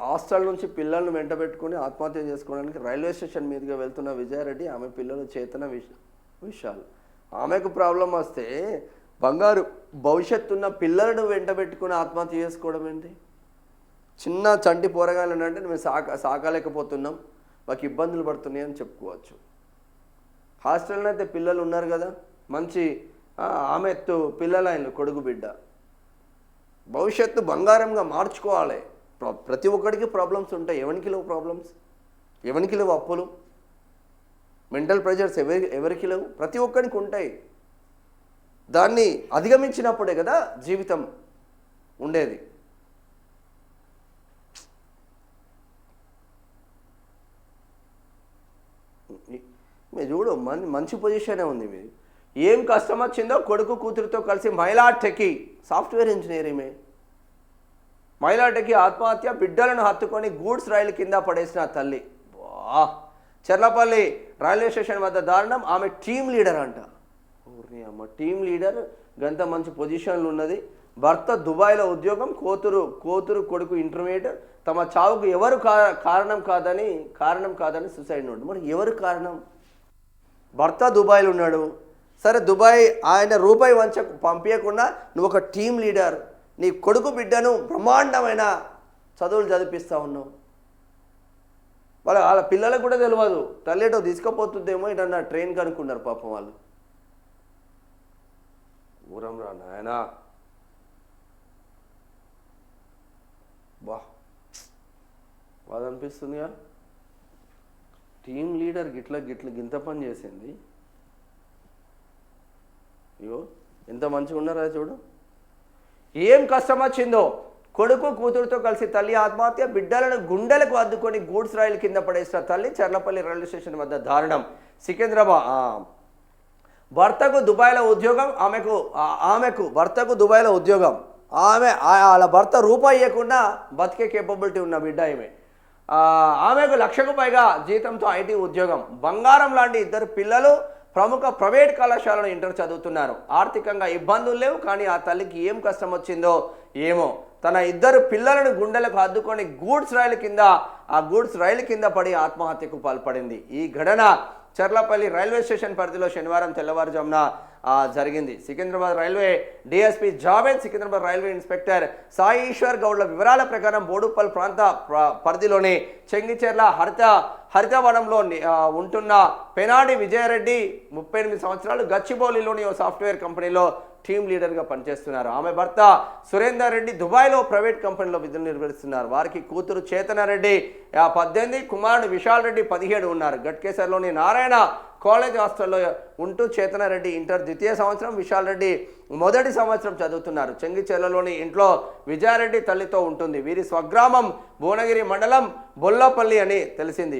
Hostel నుంచి పిల్లల్ని వెంటబెట్టుకుని ఆత్మహత్య చేసుకోవడానికి రైల్వే స్టేషన్ మీదుగా వెళ్తున్న విజయారెడ్డి ఆమె పిల్లలు చేతన విషయాలు. ఆమెకు ప్రాబ్లం వస్తే బంగారు భవిష్యత్తు ఉన్న పిల్లలను వెంటబెట్టుకుని ఆత్మహత్య చేసుకోవడం ఏంటి? చిన్న చంటి పోరగాయలు అంటే మేము సాకలేకపోతున్నాం, మాకు ఇబ్బందులు పడుతున్నాయి అని చెప్పుకోవచ్చు. హాస్టల్లో అయితే పిల్లలు ఉన్నారు కదా, మంచి ఆమె పిల్లలైన కొడుకు బిడ్డ భవిష్యత్తు బంగారంగా మార్చుకోవాలి. ప్రతి ఒక్కడికి ప్రాబ్లమ్స్ ఉంటాయి. ఎవరికి లేవు ప్రాబ్లమ్స్? ఎవరికి లేవు అప్పులు? మెంటల్ ప్రెషర్స్ ఎవరికి లేవు? ప్రతి ఒక్కరికి ఉంటాయి. దాన్ని అధిగమించినప్పుడే కదా జీవితం ఉండేది. మీరు చూడు, మంచి పొజిషనే ఉంది మీది. ఏం కష్టం వచ్చిందో కొడుకు కూతురుతో కలిసి మహిళా టెకీ సాఫ్ట్వేర్ ఇంజనీరింగ్ మహిళా టెకీ ఆత్మహత్య, బిడ్డలను హత్తుకొని గూడ్స్ రైలు కింద పడేసిన తల్లి. చెర్లపల్లి రైల్వే స్టేషన్ వద్ద దారుణం. ఆమె టీం లీడర్ అంట. ఊరిని అమ్మ, టీం లీడర్ గంత మంచి పొజిషన్లు ఉన్నది. భర్త దుబాయ్లో ఉద్యోగం, కూతురు కొడుకు ఇంటర్మీడియట్. తమ చావుకు ఎవరు కారణం కాదని సూసైడ్ నోట్. మరి ఎవరు కారణం? భర్త దుబాయ్లో ఉన్నాడు, సరే దుబాయ్ ఆయన రూపాయి పంపించకుండా నువ్వు ఒక టీం లీడర్, నీ కొడుకు బిడ్డను బ్రహ్మాండమైన చదువులు చదివిస్తూ ఉన్నావు. వాళ్ళ పిల్లలకు కూడా తెలియదు, తల్లిటో తీసుకుపోతుందేమో ఇటన్నా ట్రైన్ కనుక్కున్నారు పాపం వాళ్ళు. ఊరం రా నాయనా. బాధ అనిపిస్తుందిగా. టీం లీడర్ గింత పని చేసింది. అయ్యో ఎంత మంచిగా ఉన్నారా చూడు. ఏం కష్టం వచ్చిందో కొడుకు కూతురుతో కలిసి తల్లి ఆత్మహత్య, బిడ్డలను గుండెలకు అద్దుకొని గూడ్స్ రైలు కింద పడేసిన తల్లి. చెర్లపల్లి రైల్వే స్టేషన్ వద్ద దారుణం. సికింద్రాబాద్. భర్తకు దుబాయ్లో ఉద్యోగం, ఆమెకు భర్తకు దుబాయ్లో ఉద్యోగం. వాళ్ళ భర్త రూపాయి ఇవ్వకుండా బతికే కేపబిలిటీ ఉన్న బిడ్డ ఆమెకు 1,00,000కు పైగా జీతంతో ఐటీ ఉద్యోగం. బంగారం లాంటి ఇద్దరు పిల్లలు ప్రముఖ ప్రైవేట్ కళాశాలలో ఇంటర్ చదువుతున్నారు. ఆర్థికంగా ఇబ్బందులు లేవు, కానీ ఆ తల్లికి ఏం కష్టం వచ్చిందో ఏమో. తన ఇద్దరు పిల్లలను గుండెలకు హద్దుకొని గూడ్స్ రైలు కింద పడి ఆత్మహత్యకు పాల్పడింది. ఈ ఘటన చెర్లపల్లి రైల్వే స్టేషన్ పరిధిలో శనివారం తెల్లవారుజామున జరిగింది. Secunderabad railway DSP Javed, Secunderabad railway inspector Sai Eshwar గౌడ్ల వివరాల ప్రకారం బోడుపల్ ప్రాంత పరిధిలోని చెంగిచెర్ల హరితవనంలో ఉంటున్న పెనాడి విజయారెడ్డి 38 సంవత్సరాలు గచ్చిబౌలిలోని ఓ సాఫ్ట్వేర్ కంపెనీలో టీం లీడర్గా పనిచేస్తున్నారు. ఆమె భర్త సురేందర్ రెడ్డి దుబాయ్లో ప్రైవేట్ కంపెనీలో విధులు నిర్వహిస్తున్నారు. వారికి కూతురు చేతన రెడ్డి 18, కుమారుడు విశాల్ రెడ్డి 17 ఉన్నారు. గట్కేసర్లోని నారాయణ కాలేజ్ హాస్టల్లో ఉంటూ చేతన రెడ్డి ఇంటర్ ద్వితీయ సంవత్సరం, విశాల్ రెడ్డి మొదటి సంవత్సరం చదువుతున్నారు. చెంగిచెర్లలోని ఇంట్లో విజయారెడ్డి తల్లితో ఉంటుంది. వీరి స్వగ్రామం భువనగిరి మండలం బొల్లపల్లి అని తెలిసింది.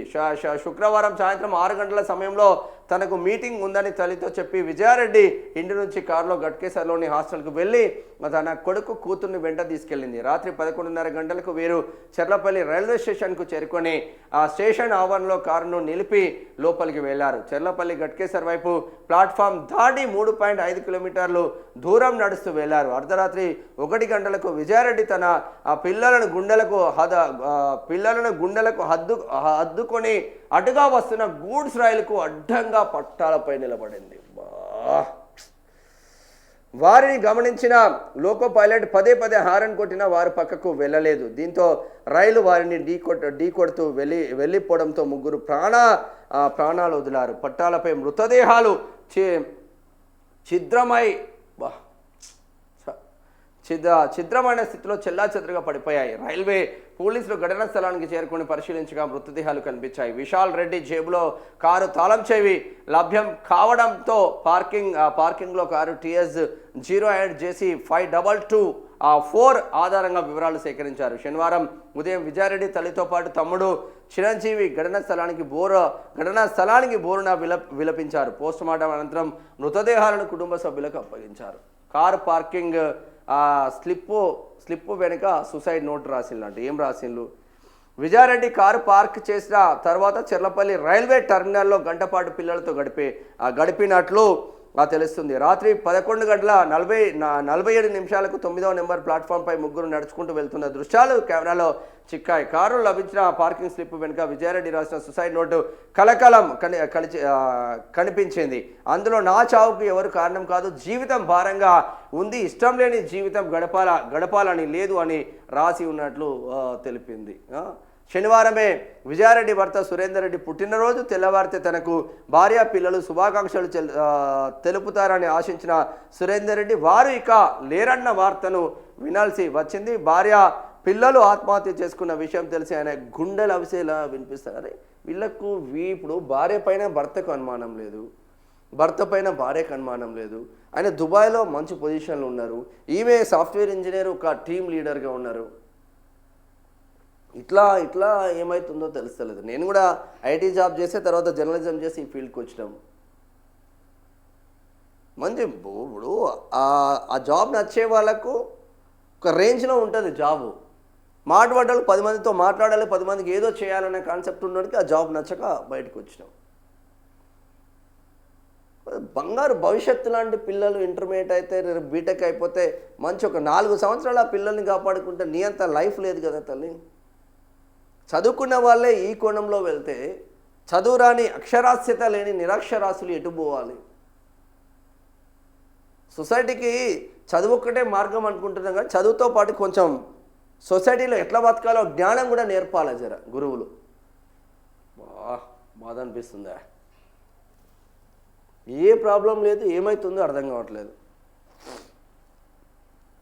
శుక్రవారం సాయంత్రం 6 గంటల సమయంలో తనకు మీటింగ్ ఉందని తల్లితో చెప్పి విజయారెడ్డి ఇంటి నుంచి కారులో గట్కేసర్లోని హాస్టల్కు వెళ్ళి తన కొడుకు కూతుర్ని వెంట తీసుకెళ్లింది. రాత్రి 11:30 గంటలకు వీరు చెర్లపల్లి రైల్వే స్టేషన్కు చేరుకొని ఆ స్టేషన్ ఆవరణలో కారును నిలిపి లోపలికి వెళ్లారు. చెర్లపల్లి గట్కేసర్ వైపు ప్లాట్ఫామ్ దాటి 3.5 కిలోమీటర్లు దూరం నడుస్తూ వెళ్లారు. అర్ధరాత్రి 1 గంటలకు విజయారెడ్డి తన పిల్లలను గుండెలకు హద్దుకొని అటుగా వస్తున్న గూడ్స్ రైలుకు అడ్డంగా పట్టాలపై నిలబడింది. వారిని గమనించిన లోకో పైలట్ పదే హారన్ కొట్టినా వారు పక్కకు వెళ్ళలేదు. దీంతో రైలు వారిని ఢీకొడుతూ వెళ్ళిపోవడంతో ముగ్గురు ప్రాణాలు వదిలారు. పట్టాలపై మృతదేహాలు ఛిద్రమైన స్థితిలో చెల్లాచెదరుగా పడిపోయాయి. రైల్వే పోలీసులు ఘటనా స్థలానికి చేరుకుని పరిశీలించగా మృతదేహాలు కనిపించాయి. విశాల్ రెడ్డి జేబులో కారు తాళం చెవి లభ్యం కావడంతో పార్కింగ్లో కారు TS08 JC 5224 ఆధారంగా వివరాలు సేకరించారు. శనివారం ఉదయం విజయారెడ్డి తల్లితో పాటు తమ్ముడు చిరంజీవి ఘటనా స్థలానికి బోరున విలపించారు. పోస్టుమార్టం అనంతరం మృతదేహాలను కుటుంబ సభ్యులకు అప్పగించారు. కారు పార్కింగ్ స్లిప్పు వెనుక సూసైడ్ నోట్ రాసిందంట. ఏం రాసిండ్రు? విజయారెడ్డి కారు పార్క్ చేసిన తర్వాత చెర్లపల్లి రైల్వే టెర్మినల్లో గంటపాటు పిల్లలతో గడిపినట్లు తెలుస్తుంది. రాత్రి 11:47 9వ నెంబర్ ప్లాట్ఫామ్పై ముగ్గురు నడుచుకుంటూ వెళ్తున్న దృశ్యాలు కెమెరాలో చిక్కాయి. కారు లభించిన పార్కింగ్ స్లిప్ వెనుక విజయారెడ్డి రాసిన సుసైడ్ నోటు కలకలం కనిపించింది. అందులో నా చావుకు ఎవరు కారణం కాదు, జీవితం భారంగా ఉంది, ఇష్టం లేని జీవితం గడపాలని లేదు అని రాసి ఉన్నట్లు తెలిపింది. శనివారమే విజయారెడ్డి భర్త సురేందర్ రెడ్డి పుట్టినరోజు. తెల్లవారితే తనకు భార్య పిల్లలు శుభాకాంక్షలు తెలుపుతారని ఆశించిన సురేందర్ రెడ్డి వారు ఇక లేరన్న వార్తను వినాల్సి వచ్చింది. భార్య పిల్లలు ఆత్మహత్య చేసుకున్న విషయం తెలిసి ఆయన గుండెలు అవిసేలా వినిపిస్తారు. వీళ్ళకు ఇప్పుడు భార్య పైన భర్తకు అనుమానం లేదు, భర్త పైన భార్యకు అనుమానం లేదు. ఆయన దుబాయ్లో మంచి పొజిషన్లో ఉన్నారు, ఈమె సాఫ్ట్వేర్ ఇంజనీర్, ఒక టీమ్ లీడర్గా ఉన్నారు. ఇట్లా ఏమవుతుందో తెలుస్తలేదు. నేను కూడా ఐటీ జాబ్ చేసే తర్వాత జర్నలిజం చేసి ఈ ఫీల్డ్కి వచ్చినాం. మంచి ఇప్పుడు ఆ జాబ్ నచ్చే వాళ్ళకు ఒక రేంజ్లో ఉంటుంది జాబు. మాట్లాడాలి, 10 మందితో మాట్లాడాలి, 10 మందికి ఏదో చేయాలనే కాన్సెప్ట్ ఉన్నోడికి ఆ జాబ్ నచ్చక బయటకు వచ్చినాం. బంగారు భవిష్యత్తు లాంటి పిల్లలు ఇంటర్మీడియట్ అయితే బీటెక్ అయిపోతే మంచి ఒక 4 సంవత్సరాలు ఆ పిల్లల్ని కాపాడుకుంటే నీ అంత లైఫ్ లేదు కదా తల్లి. చదువుకున్న వాళ్ళే ఈ కోణంలో వెళ్తే చదువురాని అక్షరాస్యత లేని నిరక్షరాస్యులు ఎటు పోవాలి? సొసైటీకి చదువు ఒక్కటే మార్గం అనుకుంటున్నాం కానీ చదువుతో పాటు కొంచెం సొసైటీలో ఎట్లా బతకాలో జ్ఞానం కూడా నేర్పాలి జర గురువులు. బాధ అనిపిస్తుందా? ఏ ప్రాబ్లం లేదు, ఏమవుతుందో అర్థం కావట్లేదు.